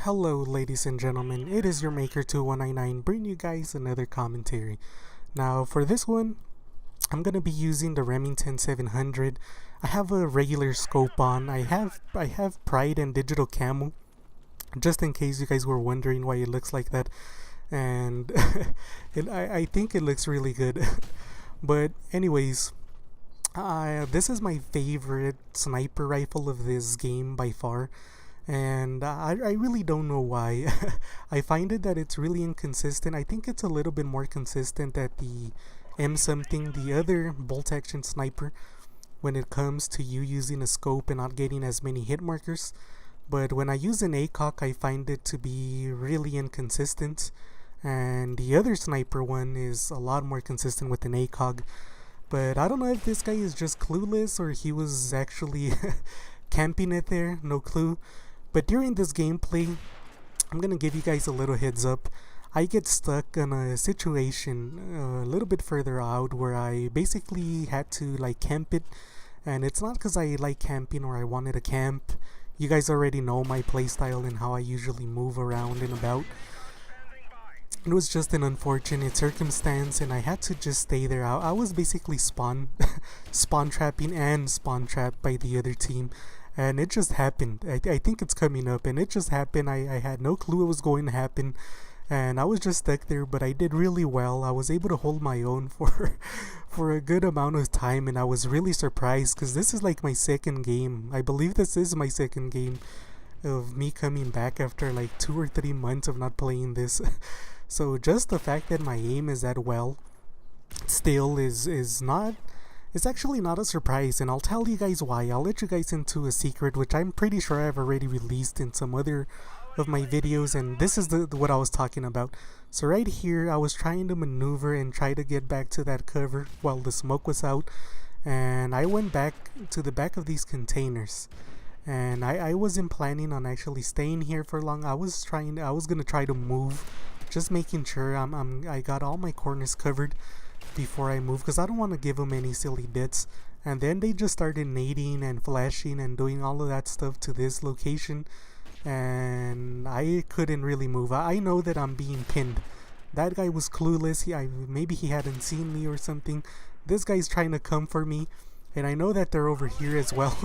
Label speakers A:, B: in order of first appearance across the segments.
A: Hello ladies and gentlemen, it is your Maker2199 bringing you guys another commentary. Now for this one, I'm going to be using the Remington 700. I have a regular scope on. I have Pride and Digital Camo, just in case you guys were wondering why it looks like that. And I think it looks really good. But anyways, this is my favorite sniper rifle of this game by far. And I really don't know why. I find it that it's really inconsistent. I think it's a little bit more consistent at the M something, the other bolt action sniper, when it comes to you using a scope and not getting as many hit markers. But when I use an ACOG, I find it to be really inconsistent. And the other sniper one is a lot more consistent with an ACOG. But I don't know if this guy is just clueless or he was actually camping it there, no clue. But during this gameplay, I'm gonna give you guys a little heads up. I get stuck in a situation a little bit further out where I basically had to like camp it. And it's not because I like camping or I wanted to camp. You guys already know my playstyle and how I usually move around and about. It was just an unfortunate circumstance and I had to just stay there. I was basically spawn trapping and spawn trapped by the other team. And it just happened. I think it's coming up and it just happened. I had no clue it was going to happen. And I was just stuck there, but I did really well. I was able to hold my own for a good amount of time, and I was really surprised because this is like my second game. I believe this is my second game of me coming back after like 2 or 3 months of not playing this. So just the fact that my aim is that well still is not, it's actually not a surprise, and I'll tell you guys why. I'll let you guys into a secret which I'm pretty sure I've already released in some other of my videos, and this is what I was talking about. So right here I was trying to maneuver and try to get back to that cover while the smoke was out, and I went back to the back of these containers, and I wasn't planning on actually staying here for long. I was gonna try to move, just making sure I got all my corners covered before I move, because I don't want to give them any silly bits. And then they just started nading and flashing and doing all of that stuff to this location, and I couldn't really move. I know that I'm being pinned. That guy was clueless. Maybe he hadn't seen me or something. This guy's trying to come for me, and I know that they're over here as well.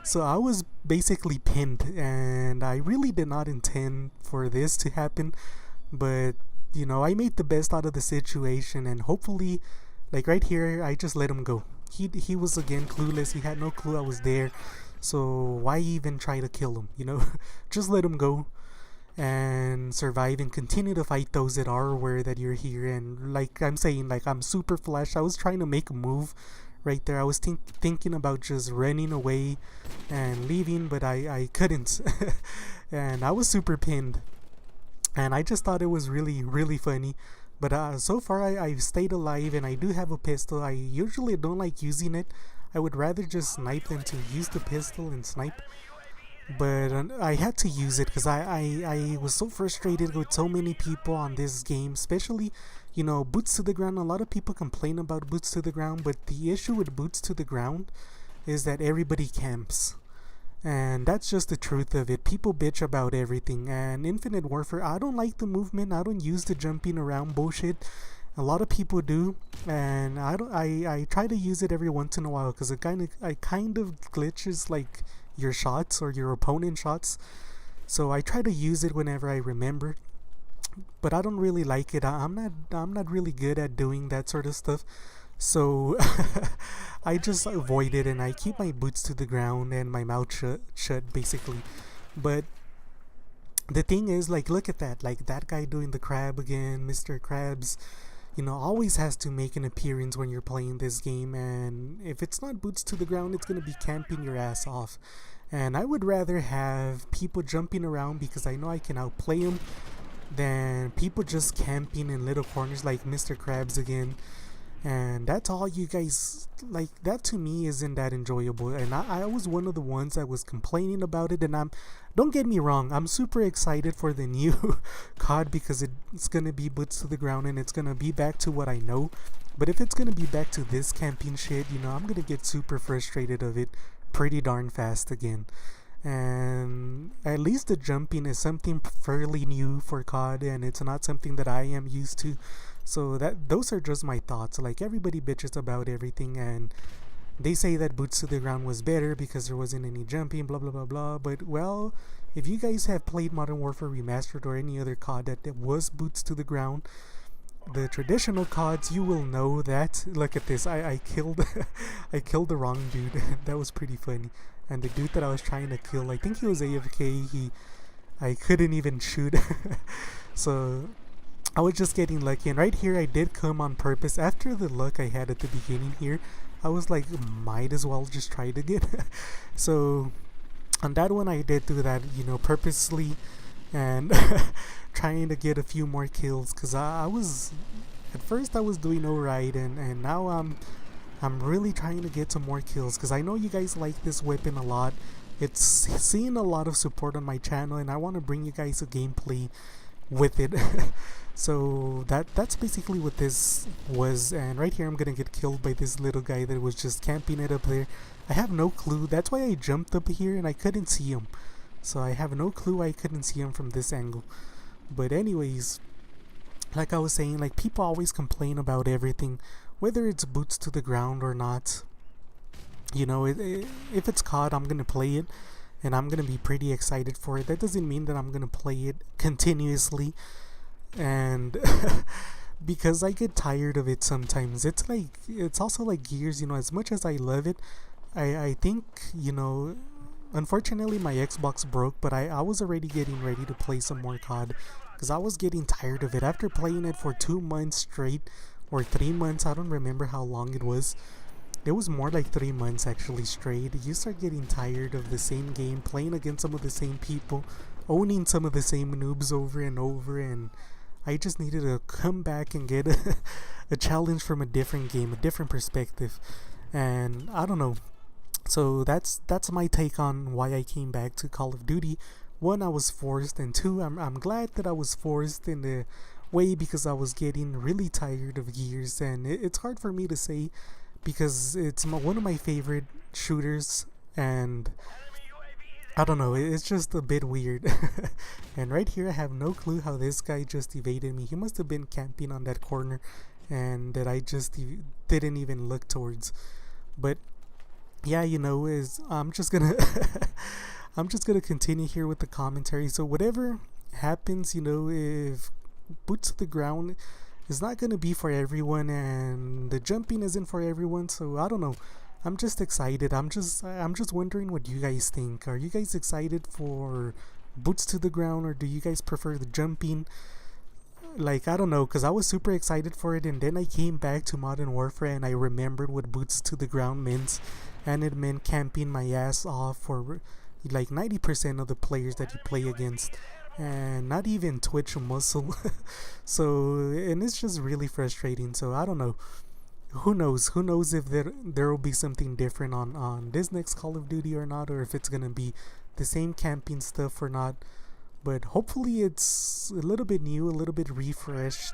A: So I was basically pinned, and I really did not intend for this to happen, but you know, I made the best out of the situation, and hopefully, like right here, I just let him go. He was again clueless. He had no clue I was there. So why even try to kill him, you know? Just let him go and survive and continue to fight those that are aware that you're here. And like I'm saying, like I'm super flash. I was trying to make a move right there. I was thinking about just running away and leaving, but I couldn't. And I was super pinned. And I just thought it was really, really funny. But so far I've stayed alive, and I do have a pistol. I usually don't like using it. I would rather just snipe than to use the pistol and snipe. But I had to use it because I was so frustrated with so many people on this game. Especially, you know, boots to the ground. A lot of people complain about boots to the ground. But the issue with boots to the ground is that everybody camps. And that's just the truth of it. People bitch about everything. And Infinite Warfare, I don't like the movement. I don't use the jumping around bullshit. A lot of people do, and I try to use it every once in a while because it kind of glitches like your shots or your opponent shots. So I try to use it whenever I remember, but I don't really like it. I'm not really good at doing that sort of stuff. So I just avoid it, and I keep my boots to the ground and my mouth shut basically. But the thing is, like, look at that, like that guy doing the crab again, Mr. Krabs. You know, always has to make an appearance when you're playing this game, and if it's not boots to the ground, it's gonna be camping your ass off. And I would rather have people jumping around because I know I can outplay them than people just camping in little corners like Mr. Krabs again. And that's all you guys like. That to me isn't that enjoyable, and I was one of the ones that was complaining about it. And don't get me wrong, I'm super excited for the new COD because it's gonna be boots to the ground and it's gonna be back to what I know. But if it's gonna be back to this camping shit, you know, I'm gonna get super frustrated of it pretty darn fast again. and at least the jumping is something fairly new for COD, and it's not something that I am used to. So that those are just my thoughts. Like, everybody bitches about everything, and they say that boots to the ground was better because there wasn't any jumping, blah blah blah blah. But well, if you guys have played Modern Warfare Remastered or any other COD that was boots to the ground, the traditional CODs, you will know that. Look at this. I killed I killed the wrong dude. That was pretty funny. And the dude that I was trying to kill, I think he was AFK. I couldn't even shoot. So I was just getting lucky. And right here I did come on purpose. After the luck I had at the beginning here, I was like, might as well just try it again. So on that one I did do that, purposely, and trying to get a few more kills, because I was, at first I was doing alright, and now I'm really trying to get some more kills, because I know you guys like this weapon a lot. It's seeing a lot of support on my channel, and I want to bring you guys a gameplay with it. So that's basically what this was. And right here I'm gonna get killed by this little guy that was just camping it up there. I have no clue. That's why I jumped up here and I couldn't see him. So I have no clue why I couldn't see him from this angle. But anyways, like I was saying, like, people always complain about everything, whether it's boots to the ground or not. If it's COD, I'm gonna play it, and I'm gonna be pretty excited for it. That doesn't mean that I'm gonna play it continuously, and because I get tired of it sometimes. It's also like Gears. As much as I love it, I think, unfortunately my Xbox broke, but I was already getting ready to play some more COD, because I was getting tired of it after playing it for 2 months straight, or 3 months. I don't remember how long it was. It was more like 3 months actually straight. You start getting tired of the same game, playing against some of the same people, owning some of the same noobs over and over, and I just needed to come back and get a challenge from a different game, a different perspective. And I don't know. So that's my take on why I came back to Call of Duty. One, I was forced, and two, I'm glad that I was forced in the way, because I was getting really tired of Gears, and it's hard for me to say, because it's one of my favorite shooters, and I don't know, it's just a bit weird. And right here I have no clue how this guy just evaded me. He must have been camping on that corner, and that I just didn't even look towards. But yeah, I'm just gonna I'm just gonna continue here with the commentary. So whatever happens, if boots to the ground is not gonna be for everyone, and the jumping isn't for everyone, so I don't know. I'm just excited. I'm just wondering what you guys think. Are you guys excited for boots to the ground, or do you guys prefer the jumping? Like, I don't know, because I was super excited for it, and then I came back to Modern Warfare and I remembered what boots to the ground meant, and it meant camping my ass off for like 90% of the players that you play against, and not even twitch a muscle. So, and it's just really frustrating. So I don't know. Who knows if there will be something different on this next Call of Duty or not, or if it's gonna be the same camping stuff or not. But hopefully it's a little bit new, a little bit refreshed,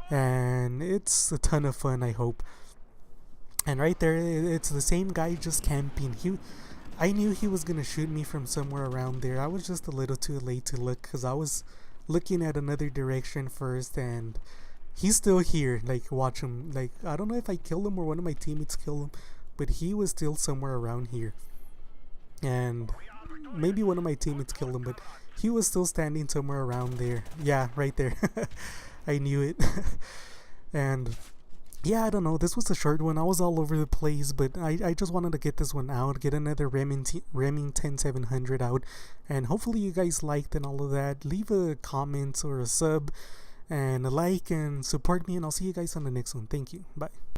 A: and it's a ton of fun, I hope. And right there, it's the same guy just camping. I knew he was gonna shoot me from somewhere around there. I was just a little too late to look, because I was looking at another direction first, and he's still here. Like, watch him. Like, I don't know if I killed him or one of my teammates killed him, but he was still somewhere around here. And maybe one of my teammates killed him, but he was still standing somewhere around there. Yeah, right there. I knew it. And yeah, I don't know. This was a short one. I was all over the place, but I just wanted to get this one out, get another Remington 700 out, and hopefully you guys liked and all of that. Leave a comment or a sub and a like and support me, and I'll see you guys on the next one. Thank you. Bye.